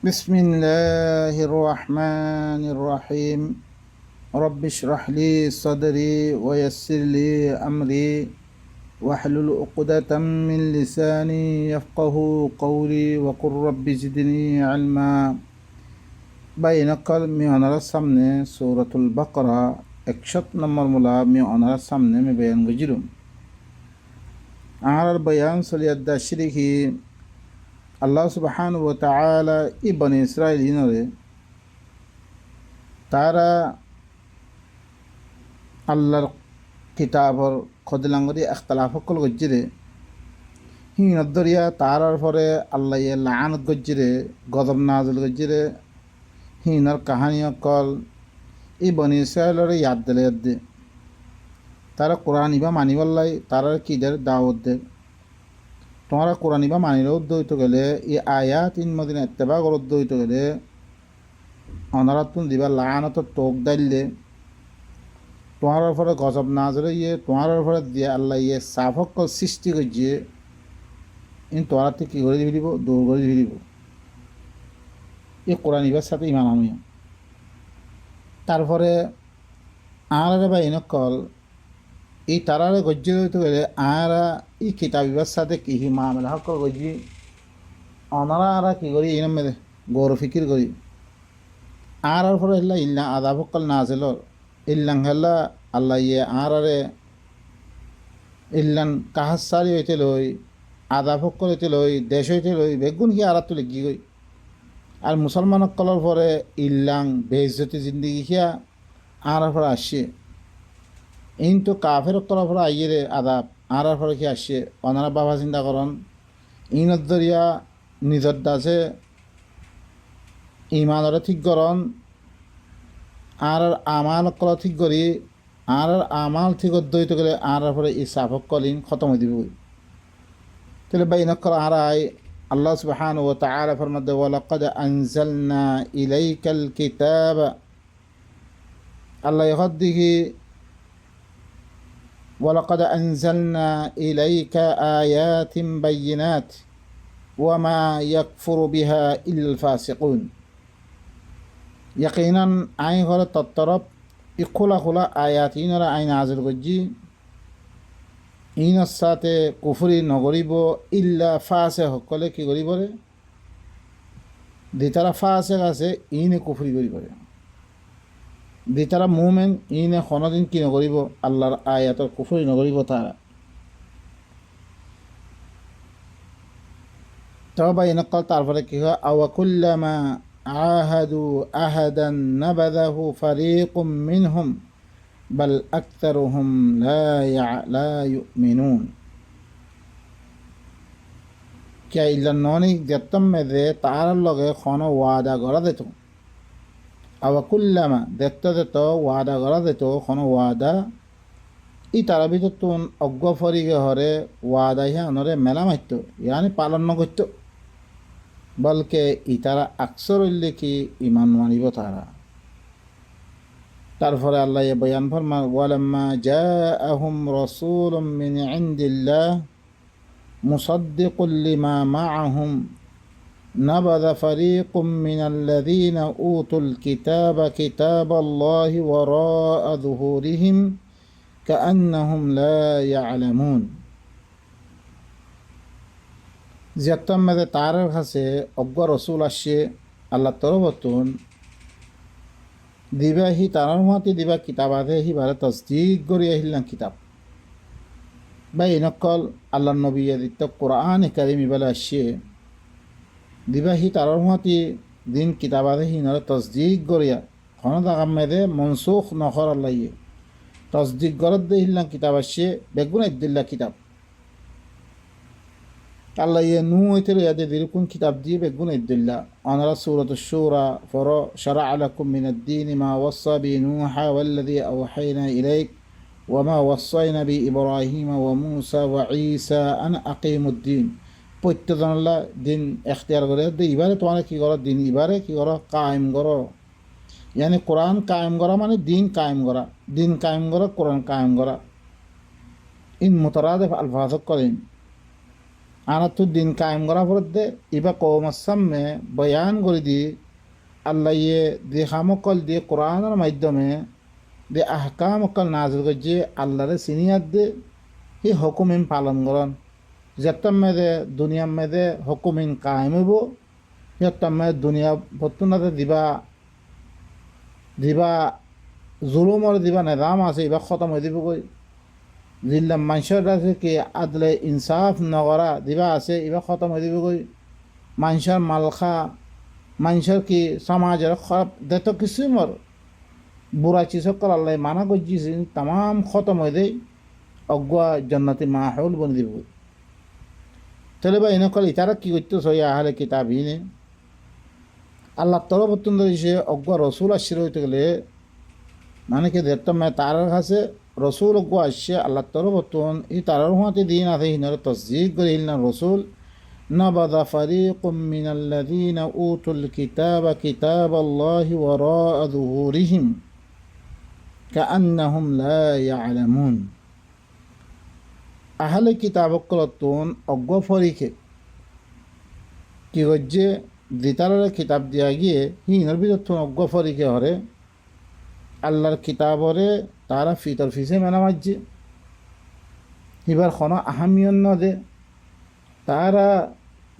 بسم الله الرحمن الرحيم رب اشرح لي صدري ويسر لي أمري واحلل عقدة من لساني يفقه قولي وقل رب زدني علما بينقل ميونر السمنة سورة البقرة اكشط نمبر ملا ميونر السمنة مبين غجلهم على البيان سليد الشريكي আল্লাহ সুবহানাহু ওয়া তাআলা বনি ইসরাইলিনরে তারা আল্লাহর কিতাবর খদলাঙ্গরি ইখতিলাফ কল গজ্জিরে হিনদরিয়া তারার পরে আল্লাহ লানত গজ্জিরে গজব নাযিল গজ্জিরে হিনার কাহানি কল বনি ইসরাইলরে ইয়াদ দিলে তারা কোরআন ইবা মানিবাল্লাই তারার কিদের দাওয়াত দে তোমরা কোরআন বা মানিলে উদ্যত গেলে এই আয়াত ইন মদিনা ইত্তেবা করে উদ্যত গেলে অনারাতুন দিবা লানত তোক দাইলে তোমার ফলে গজব না জলে তোমার ফলে দিয়ে আল্লাহ সাফক সৃষ্টি করছে ইন তোরাতে কী করে দিব দৌড় করে দিব এই কোরআন ইবার সাথে ইমান আমি তারপরে আর বা ইনকল এই তারারে গজ্জি হইতে গেলে আরা এই কিতাবিবার সাথে কি মামলা হক গজ্জি অনারা আরা কি করি এই নামে গৌর ফিকির করি আর পরে হেল্লা ইল্লা আদা ফকল না আছিল ইল্লাং হেল্লা আল্লাহ আরে ইল্লান কাহাসারি হইতে লই আদা ফকল হইতে লই দেশ হইতে লই বেগুন কি আর তো লিখি গই আর মুসলমান কলর পরে ইল্লাং বেইজ্জতি জিন্দিগি খিয়া আর পরে আসছে ইন তো কাফের তরফরা আইয়ে আদাব আর ফলে কি আসছে অনারা বাবা চিন্তা করন ইনত দরিয়া নিজর দাসে ইমানরে ঠিক করন আর আমাল কল ঠিক করি আর আমাল ঠিক দইত গেলে আর ফলে এই সাফক কলিন খতম হয়ে দিবই তাহলে বা ইনক কর আর আই আল্লাহ সুবহানাহু ওয়া তাআলা ফরমাতে ওয়ালাকাদ আনজালনা ইলাইকাল কিতাব আল্লাহ ইহদিহি ولقد أنزلنا إليك آيات بينات وما يكفر بها إلا الفاسقون يقينا عين غلط الطرب إقلا خلا آياتين را عين عزل غجي إن الساتة كفري نغريبو إلا فاسق كله كي غريبو دي ترى فاسق আছে ইনে কুফরি গরিব দি তারা মুমেন ইনে কোনোদিন কি নকরিব আল্লাহর আয়াতর কুফরি নকরিব তারা তবে ইনকাল তারপরে কি হয় আওয়াকুল্লামা আহাদু আহাদান নাবাদাহু ফারিকুম মিনহুম বাল আকতারুহুম লা ইউমিনুন কে ইল্লা ননিক যেতম মেদে তার লগে কোনো ওয়াদা করা দিত আওয়াকুল্লামা দেখতে দিত ওয়াদা করা দিত কোনো ওয়াদা ই তারা ভিতর তুন অজ্ঞ ফরিগে হরে ওয়াদা ইহা অনরে মেলা মারত ইয়ানি পালন নকরত বলকে ই তারা আকসর হইলে কি ইমান মানিব তারা তারপরে আল্লাহ বয়ান ফরমা ওয়ালাম্মা জাআহুম রাসূলুম মিন ইনদিল্লাহ মুসাদ্দিকুল লিমা মাআহুম نبذ فريق من الذين أوتوا الكتاب كتاب الله وراء ظهورهم كأنهم لا يعلمون যেতম মেদে তারের কাছে অজ্ঞ রসুল আসছে আল্লাহ তরবতুন দিবা হি তারার মতে দিবা কিতাব আধে হি বারে তসদিক করি আহিলাম কিতাব বা ইনকল আল্লাহ নবী আদিত্য কোরআন কারিম ইবালে আসছে দিবাহি তারার মতে দিন কিতাব আধে হিনরে তসদিক করিয়া কোনো দাগাম মেদে মনসুখ নখর আল্লাহ তসদিক গরত দে হিল্লাম কিতাব আসছে বেগুন ইদ্দিল্লা কিতাব আল্লাহ নু হইতে ইয়াদে দিরকুন কিতাব দিয়ে বেগুন ইদ্দিল্লা অনারা সূরাত আশ-শুরা ফর শারা'a লাকুম মিন আদ-দীন মা ওয়াসা বি নূহা ওয়াল্লাযী আওহায়না ইলাইক ওয়া মা ওয়াসাইনা বি ইব্রাহিম ওয়া মূসা ওয়া ঈসা আন আকিমুদ-দীন প্রত্যেকজনলা দিন এখতিয়ার করে এবারে তোমার কী করো দিন এবারে কী করো কায়েম করো ইয়ানি কোরআন কায়েম করা মানে দিন কায়েম করা দিন কায়েম করা কোরআন কায়েম করা ইন মুতারাদিফ আলফাজ করেন আনাতু দিন কায়েম করা পড়তে ইবা কওমার সামনে বয়ান করে দি আল্লাহ ইয়ে দি হামকল দিয়ে কোরআনের মাধ্যমে দি আহকামকল নাজিল করছে আল্লাহরে সিনিয়াত দে হি হুকুমিন পালন করন যেতাম মেদে দুনিয়ার মেদে হুকুমিন কায়েম হইব যেতাম মেদে দুনিয়া বর্তমানে দিবা দিবা জুলুমর দিবা নিজাম আছে এবার খতম হয়ে দিব কই জিল্লা মানুষের আছে কি আদলে ইনসাফ নগরা দিবা আছে এবার খতম হয়ে দিব কই মানুষের মালখা মানুষের কি সমাজের খারাপ দেত কিছু মর বুড়া চিসকল আল্লাহ মানা করছি তাম খতম হয়ে দেয় অজ্ঞা জন্নতি মাহল বনে দিব তাহলে বা এনেকল ইতারা কি করতে সই আহলে কিতাব ইনে আল্লাহ তরফ অত্যন্ত দিছে অজ্ঞা রসুল আসছিল হইতে গেলে মানে কি দেখতাম তার কাছে রসুল অজ্ঞ আসছে আল্লাহ তরফ অত্যন এই তারার হাতে দিন আছে হিনার তসজিক করে হিলনা রসুল نبذ فريق من الذين أوتوا الكتاب كتاب الله وراء ظهورهم كأنهم لا يعلمون أهل كتاب قلتون أقوى فريق কি হচ্ছে দিতারের কিতাব দিয়া গিয়ে হিনার ভিতর অজ্ঞ ফরিকে হরে আল্লাহর কিতাবরে তারা ফিতর ফিসে মেনা মারছে এবার কোনো আহামিয়ন ন দে তারা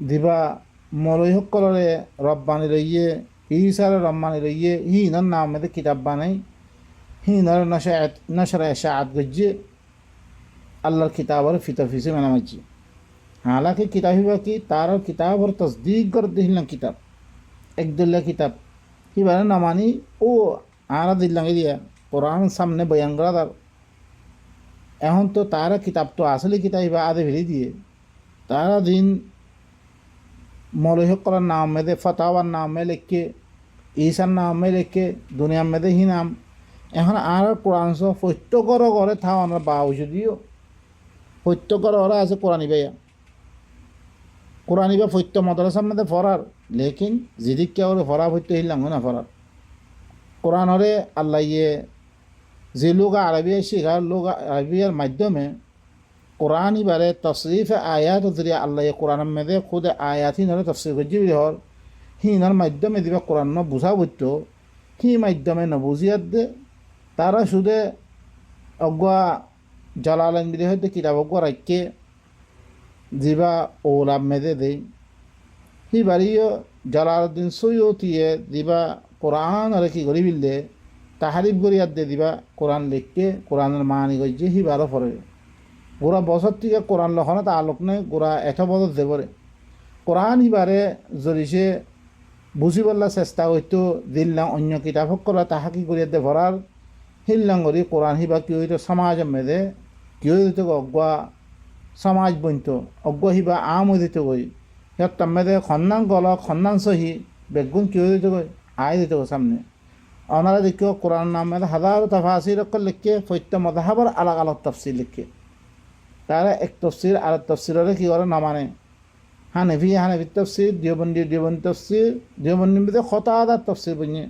দিবা মলই সকলরে রব্বানি লইয়ে ঈসারে রব্বানি লইয়ে হিনার নাম মেদে কিতাব বানাই হিনার নশরা এশাআত গজ্জে আল্লাহর কিতাবরে ফিতর ফিসে মেনা মারছে हालांकि किताब ही बाकी तारा किताब और तस्दीक कर दिल किताब एक दिल्ला किताब ही बारे न मानी ओ आरा दिल लगे दिया कुरान सामने बयान करा था এখন তো তারা কিতাব তো আসলে কিতাব বা আদে ভেড়ে দিয়ে তারা দিন মৌলহ করার নাম মেদে ফতাওয়ার নাম মে লিখকে ঈসার নাম মে লিখকে দুনিয়ার মেদে হি নাম এখন আর কোরআন সহ প্রত্যেকর ঘরে থাওয়ানোর বাউজুদিও প্রত্যেকর ঘরে আছে কোরআন ভাইয়া কোরআন বা ফৈত্য মাদ্রাসার মধ্যে ফরার লেকিন জিদিক করে ফরা ফৈত্য হিলাম না ফরার কোরআন হরে আল্লাহ ইয়ে যে লোক আরবিয়া শিখার লোক আরবিয়ার মাধ্যমে কোরআন ইবারে তসরিফ আয়াত জরিয়া আল্লাহ কোরআনের মধ্যে খুদ আয়াত হিনরে তফসির করছি হর হিনার মাধ্যমে দিবা কোরআন ন বুঝা বইত হি মাধ্যমে নবুজিয়াত দে তারা শুধু অজ্ঞা জালালাইন বিদে হয়তো কিতাব অজ্ঞা রাখকে জিবা ওলাম মেদে দেই হি বাড়িও জালালউদ্দিন সৈয়দিয়ে দিবা কোরআন আর কি করি বিললে তাহারিফ করিয়ার দে দিবা কোরআন লিখকে কোরআনের মানি গজ্জে হি বারো পরে গোড়া বছর থেকে কোরআন লখনে তা আলোক নেই গোড়া এত বছর দেবরে কোরআন ইবারে জরিসে বুঝিবল্লা চেষ্টা হইতো দিল্লাং অন্য কিতাব করা তাহাকি করিয়ার দে ভরার হিল্লাং করি কোরআন হিবা কি হইতো সমাজ মেদে কি হইতো অজ্ঞা সমাজ বন্ত অজ্ঞ হিবা আম হয়ে দিতে গই সিহঁত তামেদে খন্নান গল খন্নান সহি বেগুন কি হয়ে দিতে গই আয় দিতে গো সামনে অনারা দেখিও কোরআন নামে হাজারো তাফাসির লিখকে ফৈত্য মদাহাবার আলাগ আলাগ তফসির লিখকে তারা এক তফসির আর তফসিরে কি করে না মানে হানেফি তফসির দেওবন্দি তফসির দেওবন্দির মধ্যে কত আদার তফসির বুঝে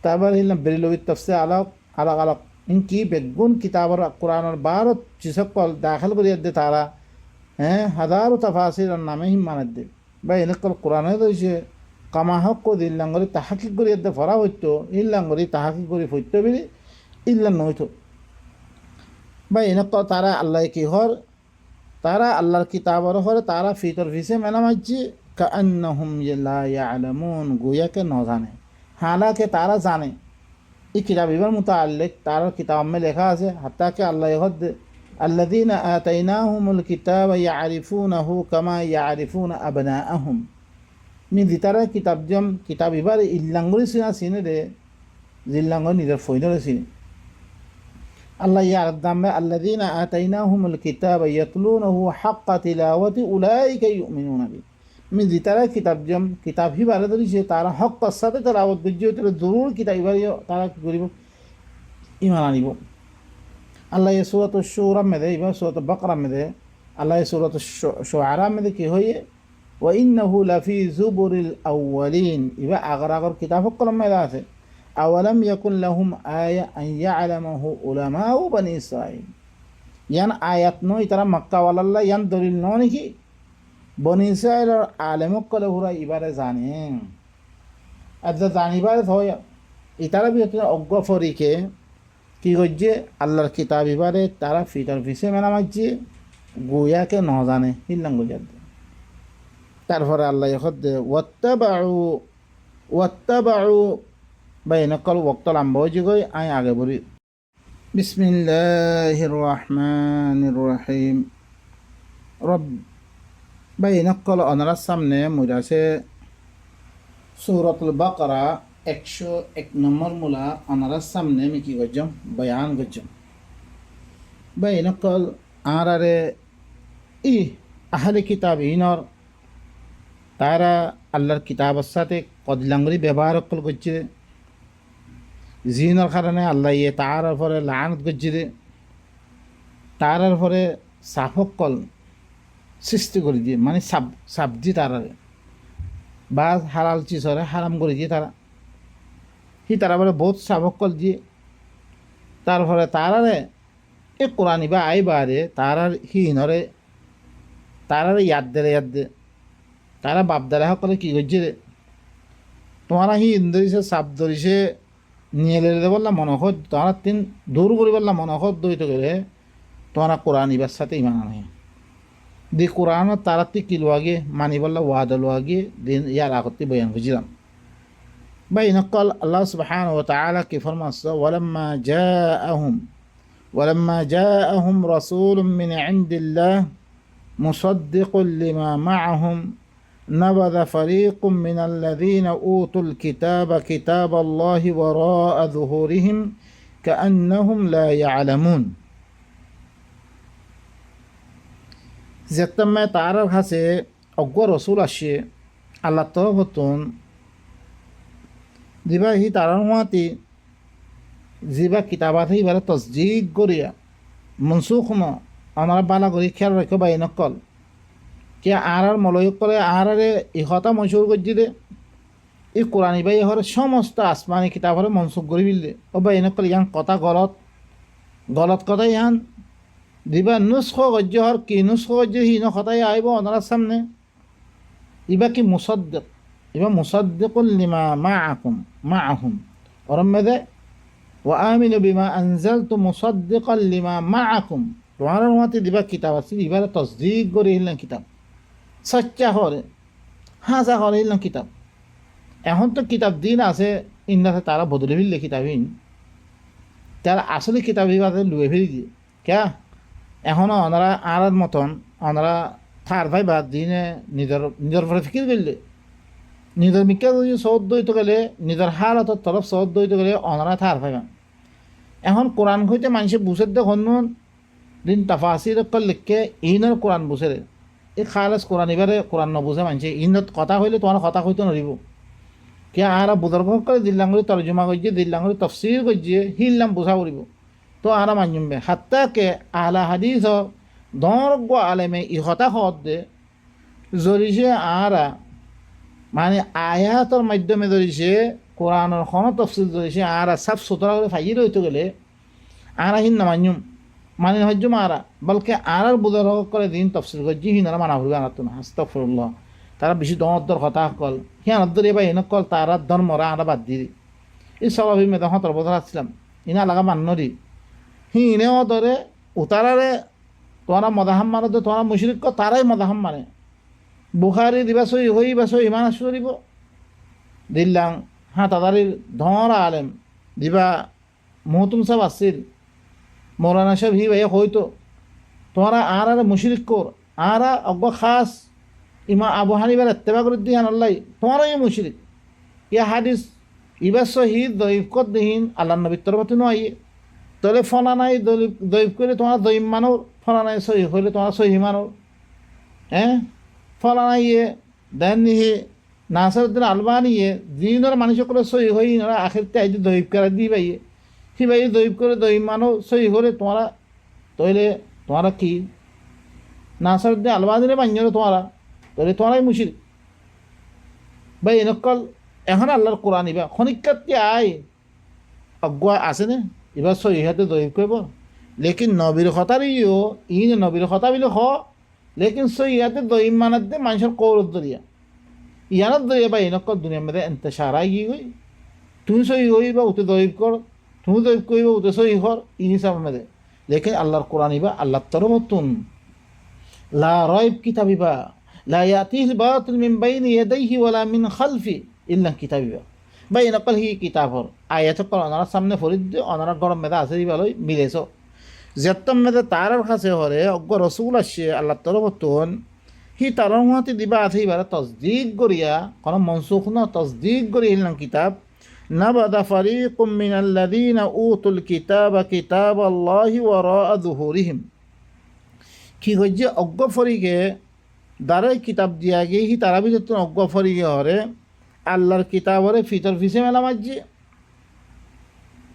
তারপর হিলাম বেরিলবির তফসির আলাগ আলাগ আলাগ ইনকি বেগুন কিতাবর কোরআনের বারো চিসকল দাখিল করিয়ে দে তারা হ্যাঁ হাজারো তাফাসির নামে হিমানের দে বা এনেকল কোরআনে রয়েছে কামাহক দিল্লাঙ্গরি তাহাকি করিয়ে দে ভরা হইতো ইল্লাঙ্গরি তাহাকি করি হইতো বলে ইল্লাং নইতো বা এনেকল তারা আল্লাহ কি হর তারা আল্লাহর কিতাবর হরে তারা ফিতর ফিসে মেনা মারছি কান্নাহুম লা ইয়ালামুন গোয়াকে ন জানে হালাকে তারা জানে এই কিতাব এবার মুতাআল্লিক তার কিতাব में লেখা আছে হাত্তা কে আল্লাহ হদ আল্লাযীনা আতাইনাহুমুল কিতাবা ইয়ারিফুনাহু কামা ইয়ারিফুনা আবনাআহুম মি দিতারা কিতাব জম কিতাব এবার ইল্লাঙ্গুরি সিনে রে জিল্লাঙ্গুরি নিদের ফইনরে সিনে আল্লাহ ইয়ার দামে আল্লাযীনা আতাইনাহুমুল কিতাবা ইয়াতলুনাহু হাক্কা তিলাওয়াতি উলাইকা ইউমিনুনা বি মি দিতারা কিতাব জম কিতাব হি বারে ধরিছে তারা হক সাথে তেলাওয়াত বুঝিয়ে তো জরুর কিতাব এবার তারা কি করিব ইমান আনিব আল্লাহ সূরাত আশ-শুরা মে দে এবার সূরাত বাকরা মে দে আল্লাহ সূরাত আশ-শুআরা মে দে কি হয়ে ওয়া ইন্নাহু লাফি যুবুরিল আউয়ালিন এবার আগর আগর কিতাব কলম মে আছে আওয়ালাম ইয়াকুন লাহুম আয়া আন ইয়ালামাহু উলামাউ বনি ইসরাঈল ইয়ান আয়াত নয় তারা মক্কা ওয়ালাল্লাহ ইয়ান দলিল নয় নাকি বনি ইসরায়েলের আলেমক কলে হুরা ইবারে জানে আর যা জানিবারে হয় ইতারা ভিতরে অজ্ঞ ফরিকে কি করছে আল্লাহর কিতাব ইবারে তারা ফিটার ফিসে মেনা মারছে গুয়াকে ন জানে হিল্লাম গুজার তারপরে আল্লাহ দে ওয়াত্তাবাউ বাইনাকাল ওয়াক্তাল আম্বাজি গই আই আগে বলি বিসমিল্লাহির রহমানির রহিম রব বাইনাকাল অনার সামনে মুরাসে সূরাতুল বাকারা 101 নম্বর মূলা অনার সামনে আমি কি করছম বয়ান করছম বাইনাকাল আরারে ই আহলে কিতাব ইনর তারা আল্লাহর কিতাবের সাথে কদিলাঙ্গুরি ব্যবহার করছে জিনের কারণে আল্লাহ ইয়ে তার পরে লানত করছে তার পরে সাফকল সৃষ্টি করে দিয়ে মানে সাবজি তারারে বা হালাল চিজরে হারাম করে দিয়ে তারা তারা বলে বহুত সাফকল দিয়ে তারপরে তারারে এ কোরআন বা আইবারে তারার হিনরে তারারে ইয়াদ দে তারা বাপদারা সকলে কী করছে রে তোমারা ধরিছে সাপ ধরিছে নিয়ে লেলে বললাম মনোহর তোমার দূর করে বললাম মনোহর দইতে গেলে তোমরা কোরআন ইবার সাথে ইমান আনে দি কোরআন তারা কি লোয়াগে মানি বললা ওয়াদা লোয়াগে দিন ইয়ার আগতে বয়ান বুঝলাম ভাই নকল আল্লাহ সুবহানাহু ওয়া তাআলা কি ফরমাচ্ছে ওয়ালাম্মা জাআহুম রাসূলুম মিন ইনদিল্লাহ মুসাদ্দিকুল লিমা মাআহুম نبذ فريق من الذين أوتوا الكتاب كتاب الله وراء ظهورهم كأنهم لا يعلمون যেতমে তার কাছে অজ্ঞ রসুল আসে আল্লাহ তরফতুন যিবা হি তারার মাতি যিবা কিতাবাত এইবারে তসদিক করিয়া মনসুখ ন আমার বালা করি খেয়াল রাখো বাই নকল কে আর মলয় করে আরে ইহতা মশুর করছি দে এই কোরআনী বাই হরে সমস্ত আসমানি কিতাব হরে মনসুখ করে বিললে ও বা এনেকল ইয়ান কথা গলত কথা ইয়ান দিবা নুস্খ গজ্য হর কি নুস্খ গজ্য হিন কথাই আইব ওনার সামনে ইবা কি মুসাদ্দিক ইবা মুসাদ্দিকুল লিমা মাআহুম ওরম মেদে ওয়া আমিনু বিমা আনজালতু মুসাদ্দিকাল লিমা মাআকুম তোমার মতে দিবা কিতাব আছে ইবারে তসদিক করে হিলেন কিতাব সচ্চা হরে হাঁচা হরে হিলাম কিতাব এখন তো কিতাব দিন আছে ইন্দাতে তারা বদলে ফেললে কিতাবহীন তারা আসলে কিতাব হিবাতে লুয়ে ফেলে দিয়ে ক্যা এখনও ওনারা আর মতন ওনারা থার ভাই বা দিনে নিজের পরে ফিকির করলে নিজের মিকা যদি সৌদ দইতে গেলে নিজের হালতর তরফ সৌদ দইতে গেলে ওনারা থার ভাইবা এখন কোরআন হইতে মানুষে বুঝে দেখুন দিন তাফাসির লিখকে ইনের কোরআন বুঝে এই খালাস কোরআন এবারে কোরআন নবুঝে মানছে ইনত কথা হইলে তোমার কথা হইতে নড়িব কে আর বুদর্ভ করে দিল্লাঙ্গুলি তর্জমা করছে দিল্লাঙ্গুলি তফসির করছে হিল্লাম বুঝা করিব তো আর মানজুমবে হাত্তা কে আহলা হাদিস দর্গ আলেমে ইহতা হদ দে জরিছে আরা মানে আয়াতর মাধ্যমে ধরিছে কোরআনের খন তফসিল ধরিছে আরা সাফ সুতরা করে ফাইয়ে রইতে গেলে আরা হিন না মানজুম মানে হজ্জ মারা বলকে আর বুঝার করে দিন তফসিল করছি হিনারা মানা ভুলবে আনাত না আস্তাগফিরুল্লাহ তারা বেশি দর কথা কল হিয়ানদ্দর এবার এনে কল তারা ধর্মরা আরা বাদ দিয়ে এই স্বাভাবিক মেদা হতর বছর আসছিলাম ইনা লাগা মান্নরি হিনেও ধরে উতারারে তোরা মদাহাম মানো তো তোরা মুশরিক তারাই মদাহাম মানে বুখারি দিবা সই হই বা সই ইমান আসু দিব দিল্লাং হ্যাঁ তাদারির ধরা আলেম দিবা মহতুম সাহেব আসছিল মৌলানা সাহেব হি ভাইয়া হইতো তোমরা আর মুশরিক কর আর অজ্ঞ খাস ইমা আবু হানিবার এত্তেবা করে দিহান আল্লাহ তোমারও এই মুশরিক ইয়া হাদিস ইবার সহিদ দৈব কর দিহীন আল্লাহ নবীর তরফতে নয় তাহলে ফলা নাই দৈব করে তোমার দৈব মানো ফলা নাই সহি হইলে তোমার সহি মানো হ্যাঁ ফলা নাই ইয়ে দেন নিহে নাসরুদ্দিন আলবানি ইয়ে দিনের মানুষ করে সহি হই না আখেরতে আইতে দৈব করে দি পাইয়ে সি ভাই দৈব করে দৈব মানো সহি হলে তোমরা তইলে তোমরা কি নাসরুদ্দিন আলবানিরে মান্য তোমরা তাহলে তোমরাই মুশরিক ভাই এনেকল এখন আল্লাহর কোরআন ইবা খনিকাতে আয় অজ্ঞা আছে নে এবার সহি হাতে দৈব করব লেকিন নবীর কথার ইও ইন নবীর কথা বিলে হ লেকিন সহিয়াতে দইম মানাত দে মানুষের কৌরত দরিয়া ইয়ানত দরিয়া বা ইনকল দুনিয়ার মধ্যে এন্তেশারাই গিয়ে গই তুমি সহি হইবা উতে দইব কর তুমি দইব কইবা উতে সহি কর ইনিসাব মধ্যে লেকিন আল্লাহর কোরআন ইবা আল্লাহর তরফতুন লা রাইব কিতাবিবা লা ইয়াতিহিল বাতিল মিন বাইনি ইয়াদাইহি ওয়ালা মিন খালফি ইল্লা কিতাবিবা বা ইনকল হি কিতাবর আয়াত কোরআনের সামনে ফরিদ অনারা গরম মেদা আছে দিবা লই মিলেছো যেতম মেদে তারার কাছে হরে অজ্ঞ রসুল আসছে আল্লাহ তরফতুন হি তারার মহাতি দিবা আছে এবারে তসদিক করিয়া কোনো মনসুখ না তসদিক করি ইলনাম কিতাব নাবাদা ফারিকুম মিনাল্লাযীনা উতুল কিতাবা কিতাবাল্লাহি ওয়ারাআ যুহুরিহিম কি হইছে অজ্ঞ ফরিকে দ্বারাই কিতাব দিয়া গিয়ে হি তারা ভিতর অজ্ঞ ফরিকে হরে আল্লাহর কিতাবরে ফিতর ফিসে মেলা মাঝে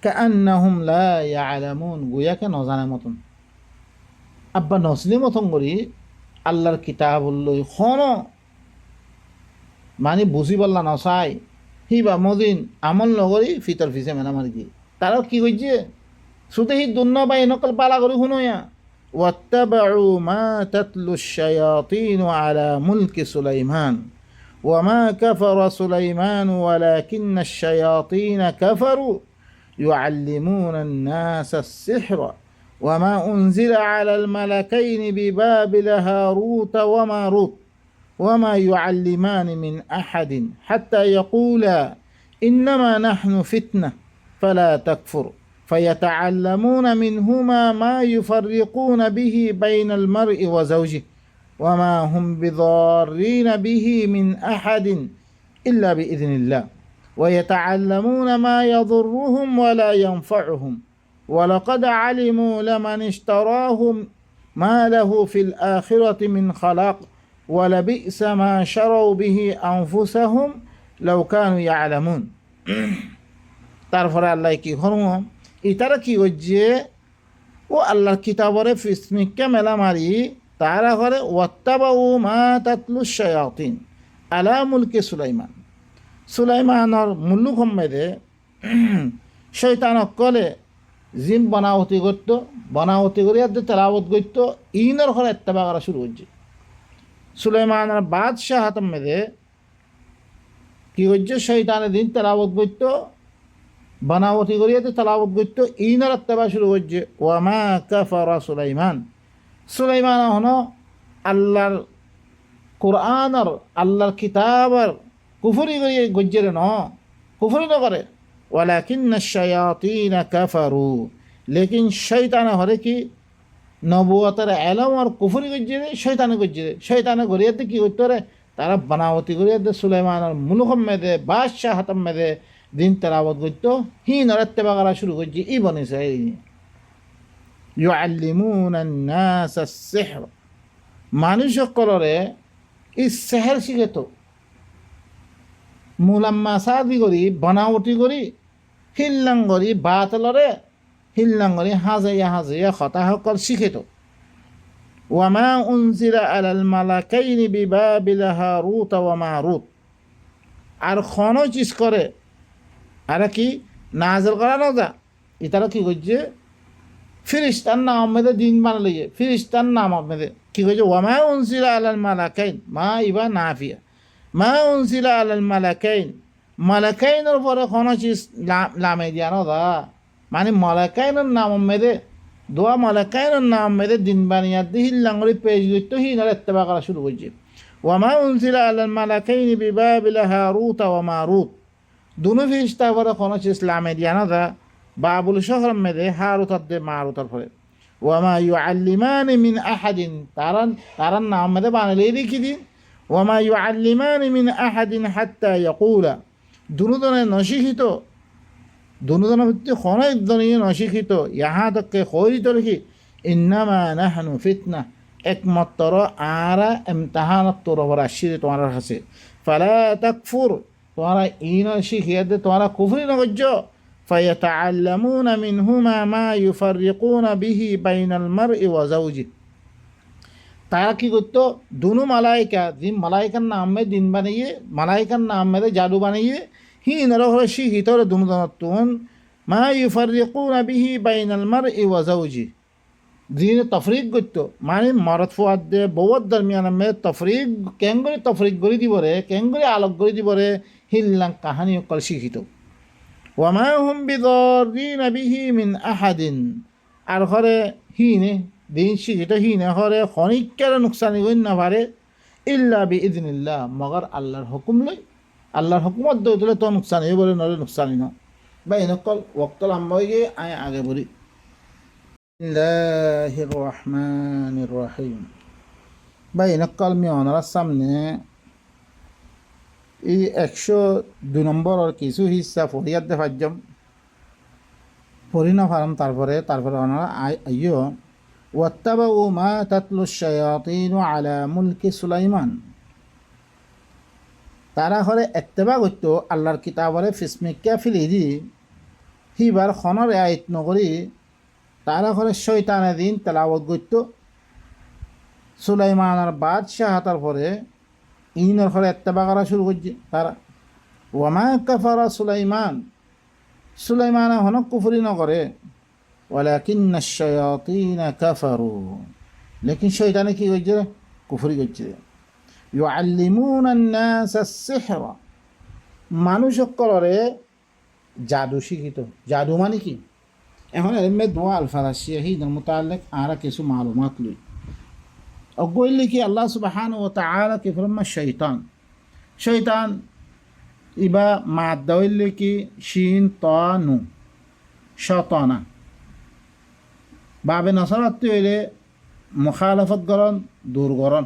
কান্নাহুম লা ইয়ালামুন গুয়াকে নজানা মতন আব্বা নসলি মতন করি আল্লাহর কিতাব লই খন মানে বুঝি বললা নসাই হিবা মদিন আমল নগরী ফিতর ফিসে মেলা মারি দিয়ে তারাও কি হয়েছে শুধু হি দুন্য বা নকল পালা করি শুনোয়া واتبعوا ما تتلو الشياطين على ملك سليمان وما كفر سليمان ولكن الشياطين كفروا يعلمون الناس السحر وما أنزل على الملكين ببابل هاروت وماروت وما يعلمان من أحد حتى يقولا إنما نحن فتنة فلا تكفر فيتعلمون منهما ما يفرقون به بين المرء وزوجه وما هم بضارين به من أحد إلا بإذن الله ويتعلمون ما يضرهم ولا ينفعهم ولقد علموا لمن اشتراهم ما له في الآخرة من خلاق ولبئس ما شروا به أنفسهم لو كانوا يعلمون তারপরে আল্লাহ কি হরম ইতারা কি হচ্ছে ও আল্লাহর কিতাবরে ফিসমিককে মেলা মারি তারা করে ওয়াত্তাবাউ মা তাতলু শায়াতিন আলা মুলকে সুলাইমান সুলাইমানর মুল্লুক সম্মেদে শৈতানক কলে জিম বনাওতি করতো বনাওতি করে তেলাওত করতো ইনর ঘরে এত্তেবা করা শুরু হচ্ছে সুলাইমানের বাদশাহ মেদে কি হচ্ছে শৈতানের দিন তেলাওত করতো বানাওতি করিয়া তেলাওত করতো ইনর এত্তেবা শুরু হচ্ছে ওয়ামা কাফারা সুলাইমান সুলাইমান হন আল্লাহর কোরআনর আল্লাহর কিতাবর কুফরি করিয়ে গজ্জেরে ন কুফরি নকরে ওয়ালাকিন্না শায়াতিনা কাফারু লেকিন শয়তানে হরে কি নবুয়তের এলম আর কুফরি গজ্জেরে শয়তানে গরিয়াতে কি করতে রে তারা বানাওতি গরিয়াতে সুলাইমানের মুলুকম মেদে বাদশাহ হাতম মেদে দিন তেলাওয়াত করতো হি নরেত্তেবা করা শুরু করছে ই বনিছে ইউআল্লিমুনা আন-নাস আস-সিহর মানুষ সকলরে ই সেহের শিখেতো মুলাম্মাসাদি করি বনাওটি করি হিল্লাঙ্গরি বাতলরে হিল্লাঙ্গরি হাজাইয়া খতা সকল শিখেতো ওয়ামা উনজিলা আলাল মালাকাইনি বিবাবিলা হারুত ওয়া মারুত আর খন চিজ করে আর কি নাজল করা না যা ইতারা কি করছে ফিরিস্তার নাম মেদে দিন বানালে ফিরিস্তার নাম মেদে কি করছে ওয়ামা উনজিলা আলাল মালাকাইন মা ইবা নাফিয়া মা উনজিলা আলাল মালাকাইন মালাকাইনের পরে কোনো চিজ লামে দিয়া না দা মানে মালাকাইনের নাম মেদে দোয়া মালাকাইনের নাম মেদে দিন বানিয়া দিহিল লাঙ্গরি পেজ গিত হিনার ইত্তেবা করা শুরু করছে ওয়ামা উনজিলা আলাল মালাকাইনি বিবাবিলা হারুত ওয়া মারুত দুনো ফিরিস্তার পরে কোনো চিজ লামে দিয়া না দা বাবুল শহর মেদে হারুতার দে মারুতার পরে ওয়ামা ইউআল্লিমানি মিন আহাদিন তারার নাম মেদে বানালেই দেখি দিন ওয়ামা ইউআল্লিমানি মিন আহাদিন হাত্তা ইয়াকুলা দুনুদনে নশিক্ষিত দুনুদনের ভিত্তি খনজনীয় নশিক্ষিত ইহা তককে খরিত রেখি ইন্নামা নাহনু ফিতনা একমাত্র আরা ইমতিহানত তোর ওপর আসছে তোমার কাছে ফালা তাকফুর তোমরা ইন শিখিয়ে দে তোমরা কুফরি নগজ্য ফায়াতাআল্লামুনা মিনহুমা মা ইউফাররিকুনা বিহি বাইনাল মারই ওয়া যাওজিহি তারা কি করতো দুনো মালাইকা দিন মালাইকার নামে দিন বানিয়ে মালাইকার নামে জাদু বানিয়ে হি নরহরে শিখিতরে দুনো দনতুন মা ইউফাররিকুনা বিহি বাইনাল মারই ওয়া যাওজিহি দিনে তফরিক করতো মানে মরদ ফুয়াদ দে বৌদ দরমিয়ান মে তফরিক কেঙ্গরি তফরিক গড়ি দিবরে কেঙ্গরি আলোক গড়ি দিবরে হিল্লাং কাহানি অকল শিখিত ওয়ামা হুম বিদরিন বিহি মিন আহাদিন আর ঘরে হিনে দিন শিখিত হিনে ঘরে খনিকের নুকসানি গই না পারে ইল্লা বি ইদনিল্লাহ মগর আল্লাহর হুকুম লই আল্লাহর হুকুমত দই দিলে তো নুকসানি বলে নলে নুকসানি না বা এনেকল ওক্তল আম্বাইগে আয় আগে বলি বিসমিল্লাহির রহমানির রহিম বা এনেকল মিয়নার সামনে এই 102 নম্বরের কিছু হিস্সা ফরিয়াদ দে ফাজ্জম পড়ি না পারম তারপরে ওনারা আইয়ো ওয়াত্তাবাউ মা তাতলু শায়াতিন আলা মুলকি সুলাইমান তারা হলে এত্তেবা করত আল্লাহর কিতাবরে ফিসমিকা ফিলি দি হিবার খনর আয়ত নগরী তারা হলে শয়তানের দিন তেলাওয়াত করত সুলাইমানের বাদশাহ হাতার পরে ইনের হলে এত্তেবা করা শুরু করছে তারা ওয়ামা কাফারা সুলাইমান হনক কুফরি নকরে ওয়ালাকিন্না শায়াতিনা কাফারু লেকিন শয়তানে কি করছে কুফরি করছে ইউআল্লিমুনা আন-নাসা আস-সিহরা মানুষ সকলরে জাদু শিখিত জাদু মানে কি এখন এমে দোয়া আল-ফারাসিয়া হিদার মুতাআল্লিক আরা কিছু মালুমাত লই অগইলি কি আল্লাহ সুবহানাহু ওয়া তাআলা কে ফরমা শয়তান ইবা মাদ্দা হইলে কি শিন তা নু শয়তানা বাবে নসরাত হইলে মুখালাফত গরন দূর গরন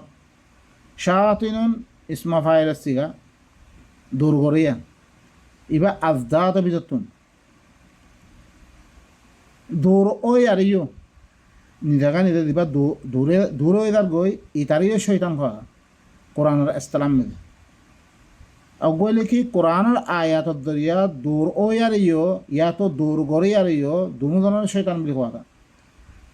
শায়াতিনুন ইসমা ফাইল সিগা দূর গরিয়া ইবা আজদাত বিজতুন দূর ওই আরিও নিজাগা নিদে দিবা দূরে ওইদার গই ইতারিও শয়তান খা কোরআনের ইসলাম মে অগলে কি কোরআনের আয়াতত দরিয়া দূর ওই আরিও ইয়া তো দূর গরি আরিও দুজনের শয়তান বলি কথা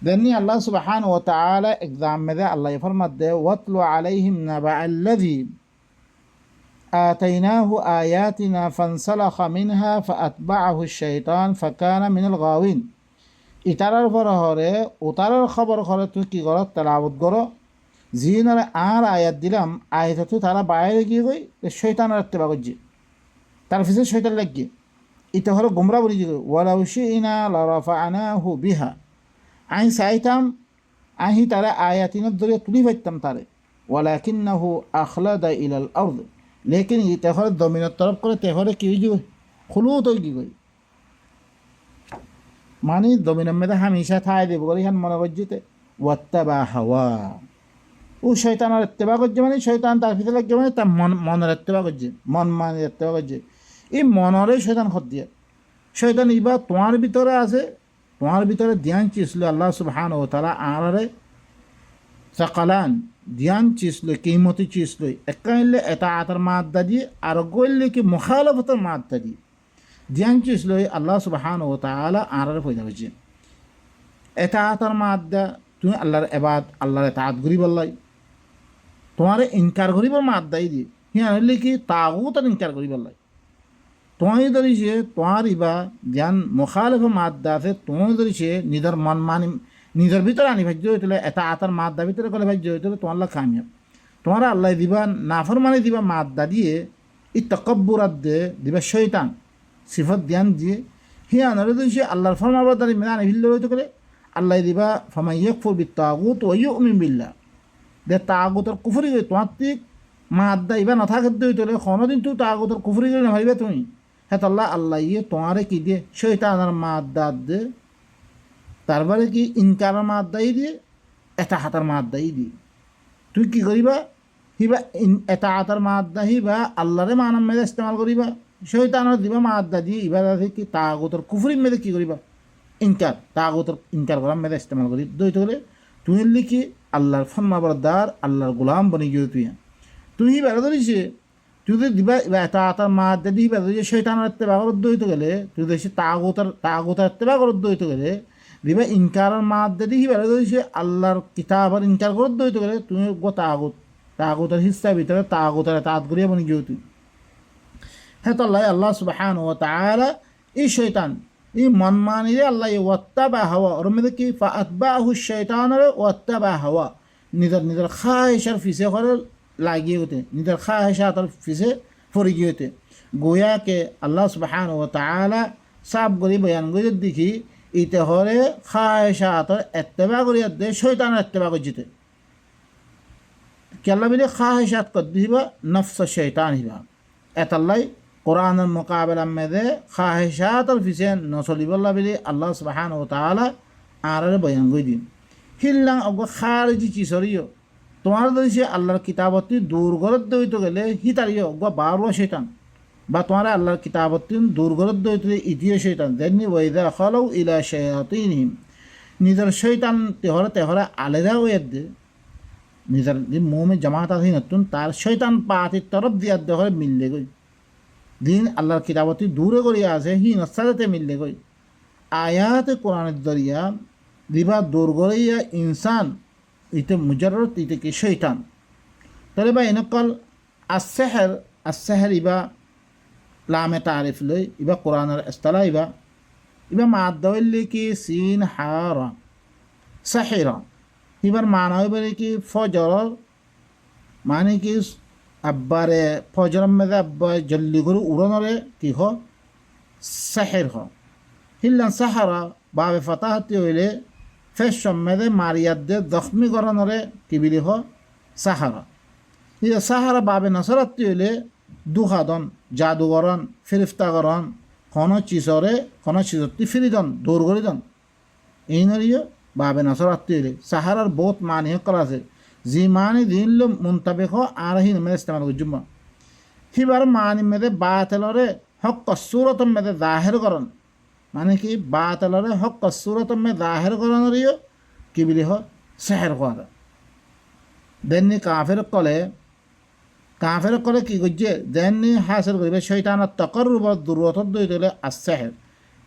দেননি আল্লাহ সুবহানাহু ওয়া তাআলা এক্সাম মে আল্লাহ ফরমাত দে ওয়াতলু আলাইহিম নাবা আল্লাযী آتيناه آياتنا فانسلخ منها فأتبعه الشيطان فكان من الغاوين ইতারার পর হরে উতারার খবর করে তুই কি কর তেলাওয়াত করো জিনারে আর আয়াত দিলাম আয়াত তুই তারা বাইরে গিয়ে গই শয়তানের ইত্তেবা করছে তার পিছনে শয়তান লাগিয়ে ইটা হলো গুমরা বলি গিয়ে ওয়ালাউ শিনা লারাফানাহু বিহা আই চাইতাম আহি তারা আয়াতিনের দরিয়া তুলি পাইতাম তারে ওয়ালাকিন্নাহু আখলাদা ইলাল আরদ লেকিন ইটা হলো জমিনের তরফ করে তেহরে কি হয়ে যাবে খুলুত হয়ে গিয়ে গই মানে জমিনের মেয়েদে হামেশা ঠাই দেব বলে এখান মনে করছিতে ওয়াত্তাবা হাওয়া ও শয়তানের ইত্তেবা করছে মানে শয়তান তার ভিতরে লাগছে মানে তার মনের ইত্তেবা করছে মন মানে ইত্তেবা করছে এই মনরে শয়তান খত দিয়ে শয়তান ইবা তোমার ভিতরে আছে তোমার ভিতরে ধ্যান চিসলো আল্লাহ সুবহানাহু ওয়া তাআলা আরে সাকালান ধ্যান চিসলো কিমতি চিসলো একাইলে এটা আতার মাদ্দা দিয়ে আর গইলে কি মুখালাফতের মাদ্দা দিয়ে ধ্যান চিসলো আল্লাহ সুবহানাহু ওয়া তাআলা আরে পয়দা হয়েছে এটা আতার মাদ্দা তুমি আল্লাহর এবাদ আল্লাহর এতাআত করি বললাই তোমার ইনকার করিবার মাদ্দাই দিয়ে হিয়া হইলে কি তাগুত ইনকার করি বললাই তোমায় ধরিছে তোমার ইবা জ্ঞান মুখালিফ মাদ্দা আছে তোমায় ধরিছে নিজের মন মানি নিজের ভিতরে আনি ভাজ্য হইলে এটা আতার মাদ্দা ভিতরে করে ভাজ্য হইলে তোমার লাগ কামিয়াব তোমার আল্লাহ দিবা নাফরমানি দিবা মাদ্দা দিয়ে ই তকব্বুরাত দে দিবা শয়তান সিফত জ্ঞান দিয়ে হিয়া নরে ধরিছে আল্লাহর ফরমাবরদারি মেনে আনি ভিল্লে হইতে করে আল্লাহ দিবা ফামান ইয়াকফুর বিত্তাগুত ওয়া ইউমিন বিল্লাহ দে তাগুতের কুফরি হই তোমার ঠিক মাদ্দা ইবা নথাকে হইতে হলে কোনোদিন তুই তাগুতের কুফরি করে না ভাবিবা তুমি হ্যাঁ আল্লাহ আল্লাহ ইয়ে তোমারে কি দিয়ে শয়তানের মাদ্দা দে তারপরে কি ইনকারের মাদ্দাই দিয়ে এটা হাতার মাদ্দাই দিয়ে তুই কি করিবা হিবা এটা হাতার মাদ্দা হিবা আল্লাহরে মানব মেদে ইস্তেমাল করিবা শয়তানের দিবা মাদ্দা দিয়ে এবার কি তাগুতের কুফরির মেদে কি করিবা ইনকার তাগুতের ইনকার করার মেদে ইস্তেমাল করি দইতে হলে তুমি লিখি আল্লাহর ফরমাবরদার আল্লাহর গোলাম বনি গিয়ে তুই বেড়া ধরিছে তুই যদি দিবা এটা আতার মাদ্দা দিয়ে বেড়া ধরিছে শয়তানের ইত্তেবা করত দইতে গেলে তুই দেখছি তাগুতের ইত্তেবা করত দইতে গেলে দিবা ইনকারের মাদ্দা দিয়ে বেড়া ধরিছে আল্লাহর কিতাবের ইনকার করত দইতে গেলে তুমি তাগুতের হিস্সা ভিতরে তাগুতের এতাআত করিয়া বনি গিয়ে তুই হ্যাঁ আল্লাহ সুবহানাহু ওয়া তাআলা এই শয়তান ই মন মানিরে আল্লাহ ওয়াত্তাবা হাওয়া ওর মধ্যে কি ফাআতবাহু শাইতানরে ওয়াত্তাবা হাওয়া নিজের নিজের খায়েশার ফিসে করে লাগিয়ে হতে নিজের খায়েশাতের ফিসে পড়ে গিয়ে হতে গোয়াকে আল্লাহ সুবহানাহু ওয়া তাআলা সাব করি বয়ান করে দেখি ইতে হরে খায়েশাতের ইত্তেবা করিয়া দে শয়তানের ইত্তেবা করতে কেল্লা বিলে খাহেশাত কর দিবা নফস শৈতান হিবা এতাল্লাই কোরআনের মোকাবেলা মেদে খাহেশাতর ফিসে নচলিবল্লা বিলে আল্লাহ সুবহানাহু ওয়া তাআলা আরে বয়ান কই দিন হিল্লাং অগ খারিজি চিসরিও তোমার যদি সে আল্লাহর কিতাবতি দূর গরত দইত গেলে হিতারিও অগ বারো শৈতান বা তোমার আল্লাহর কিতাবতি দূর গরত দইত ইতিয়ে শৈতান দেননি ওয়াইদা খালাউ ইলা শায়াতিনহিম নিজের শৈতান তেহরে আলাদা হয়ে দে নিজের যে মোমে জামাত আছে নতুন তার শৈতান পাতির তরফ দিয়ার দেখে মিললে গই দিন আল্লাহর কিতাবতি দূরে করিয়া আছে হি নসাদাতে মিললে গই আয়াতে কোরআনের দরিয়া দিবা দূর করিয়া ইনসান ইতে মুজাররত ইতে কি শৈতান তাহলে বা এনেকল আসেহের ইবা লামে তারিফ লই ইবা কোরআনের ইস্তালা ইবা মাদ দইলে কি সিন হারা সাহিরা এবার মানা হইবারে কি ফজর মানে কি আব্বারে ফজরের মেদে আব্বা জল্দি করে উড়নরে কি হ সাহের হ হিল্লান সাহারা বাবে ফতাহাতি হইলে ফেস মেদে মারিয়াদে জখমি করনরে কি বিলি হ সাহারা ইয়ে সাহারা বাবে নসরাত্তি হইলে দুহাদন জাদুগরণ ফিরিফতাগরণ কোন চিজরে কোন চিজত্তি ফিরিদন দৌড় করিদন এই নরিও বাবে নসরাত্তি হইলে সাহারার বহুত মানি করা আছে জি মানি দিন লো মুন্তাবেক আর হি মেদে ইস্তেমাল করজুম্মা হিবার মানি মেদে বাতেলরে হক কসুরত মেদে জাহের করন মানে কি বাতেলরে হক কসুরত মেদে জাহের করনরিও কি বিলি হ সেহের কথা দেননি কাফের কলে কি করছে দেননি হাসিল করিবে শৈতানের তকরুব দুর্বত দই দিলে আসেহের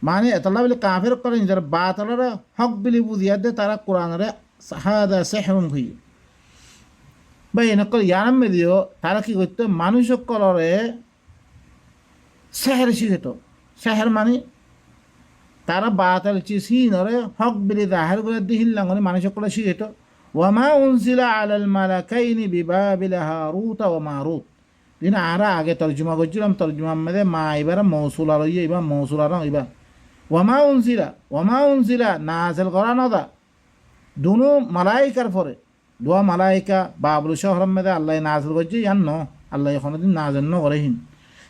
মানে এতলা বলে কাফের করে নিজের বাতলরে হক বিলি বুঝিয়া দে তারা কোরআনরে হাদা সেহরুম হই বা এনেকল ইয়ানাম মেদিও তারা কি করতো মানুষ কলরে সেহের শিখেত সেহের মানে তারা বাতল চিনরে হক বিলি জাহের করে দিহিল্লাঙ্গনে মানুষ কলে শিখেত ওয়ামা উনজিলা আলাল মালাকাইনি বিবাবিল হারুত ওয়া মারুত দিন আরা আগে তর্জমা করছিলাম তর্জমা মেদে মা এবার মৌসুলা লইয়া এবার মৌসুলা এবার ওয়ামা উনজিলা নাজেল করা নদা দুনো মালাইকার পরে দোয়া মালাইকা বাবুল শহরম মেদে আল্লাহ নাজেল করছে ইয়ান ন আল্লাহ কোনোদিন নাজেল ন করে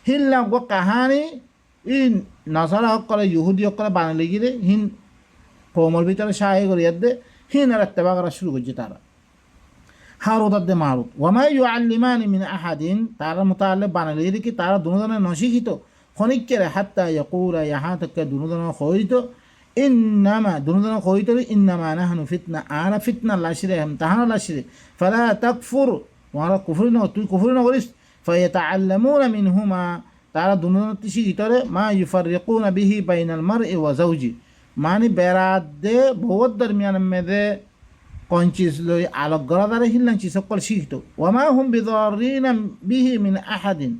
হিল্লা গো কাহানি ই নসারা হক করে ইহুদি হক করে বানালি গিয়ে হিন কৌমর ভিতরে সাহায্য করিয়ার দে হিন আর ইত্তেবা করা শুরু করছে তারা হারুত আর দে মারুত ওয়ামা ইউআল্লিমানি মিন আহাদিন তারা মোতাল্লিক বানালি কি তারা দুজনের নশিক্ষিত খনিকের হাত্তা ইয়াকুলা ইহা থেকে দুনুদন খইতো ইন্নামা দুনুদন খইতো ইন্নামা নাহনু ফিতনা আনা ফিতনা লাশিরে হাম তাহানা লাশিরে ফালা তাকফুর ওয়ারা কুফরি ন তুই কুফরি ন করিস ফায়াতাআল্লামুনা মিনহুমা তারা দুনুদন শিখিতরে মা ইউফাররিকুনা বিহি বাইনাল মারই ওয়া যাওজি মানে বেরাত দে বহুত দরমিয়ান মেদে কঞ্চিস লই আলোক গরাদারে হিল্লাংচি সকল শিখিত ওয়ামা হুম বিদারিনা বিহি মিন আহাদিন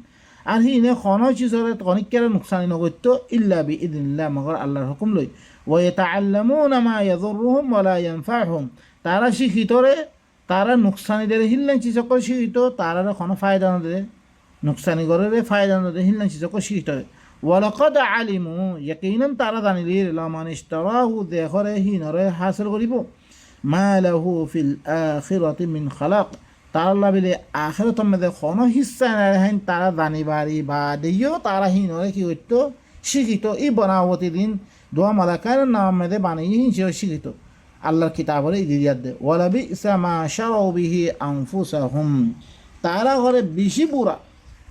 আর হিনে কোনো চিজরে অনেকের নুকসানি নগত্য ইল্লা বি ইদিনিল্লাহ মগর আল্লাহর হুকুম লই ওয়াতাআল্লামুনা মা ইয়াদুররুহুম ওয়ালা ইয়ানফাহুম তারা শিখিতরে তারা নুকসানি দে হিল্লাংচি সকল শিখিত তারা কোনো ফায়দা না দে নুকসানি করে ফায়দা না দে হিল্লাংচি সকল শিখিতরে ওয়ালাকাদ আলিমু ইয়াকিনান তারা জানিলি লামান ইশতারাহু দেখরে হিনরে হাসিল করিব মা লাহু ফিল আখিরাতি মিন খালাক তারা বিলে আখিরাত মেদে কোনো হিস্সা নাই তারা জানিবারি বা দিও তারা হিনরে কি হইতো শিখিত ই বনাবতি দিন দোয়া মালাকার নাম মেদে বানিয়ে হিংসে শিখিত আল্লাহর কিতাবরে ইদিয়াত দে ওয়ালা বিসা মা শারাউ বিহি আনফুসাহুম তারা ঘরে বেশি বুড়া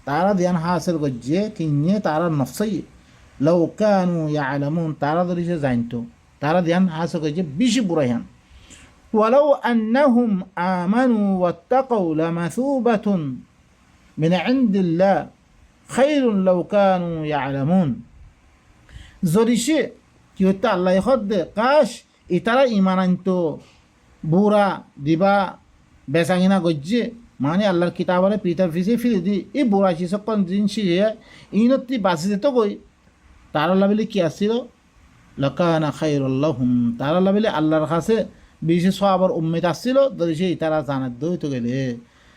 তারা ধ্যান হাসিল করছে কিনে তারা নফসাই লাউ কানু ইয়ালামুন তারা ধরে সে জানতো তারা ধ্যান হাসিল করছে বেশি বুড়া হ্যান ওয়ালাউ আন্নাহুম আমানু ওয়াত্তাকাউ লামাসুবাতুন মিন ইনদিল্লাহ খায়রুন লাউ কানু ইয়ালামুন যদি সে কি হতো আল্লাহ হদ্দে কাশ ইতারা ইমান আনতো বুড়া দিবা বেচাকিনা গজ্জে মানে আল্লাহর কিতাবরে পিতার ফিসে ফিরে দি এই বুড়াছি সকল জিনিস ইনতি বাঁচি যেত গই তার লাভিলে কি আসছিল লাকানা খায়রুল লাহুম, তারা লাভিলে আল্লাহর কাছে বেশি সওয়াবের উম্মত আসছিল যদি সেই তারা জানাত দইতে গেলে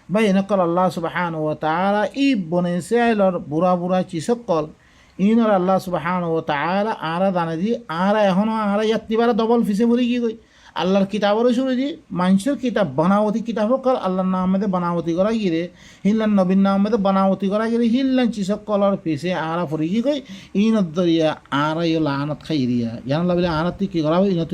বা এনেকল আল্লাহ সুবহানাহু ওয়া তাআলা ই বনে ইসরাইলর বুড়া বুড়া চিসকল ইনর আল্লাহ সুবহানাহু ওয়া তাআলা আরা জানে দি আরা এখনো আরা ইয়াত্তিবারা ডবল ফিসে ভরি কি কই আল্লাহর কিতাবেরও শুনে দি মানুষের কিতাব বানাওয়াতি কিতাব কল আল্লাহর নামে বানাওয়াতি করা গিরে হিল্লান নবীর নামে বানাওয়াতি করা গিরে হিল্লান চিসকলর ফিসে আরা ভরি কি কই ইনত দরিয়া আরা ইয় লানত খাইরিয়া ইয়ান লাবিলে আনাত কি করা ইনত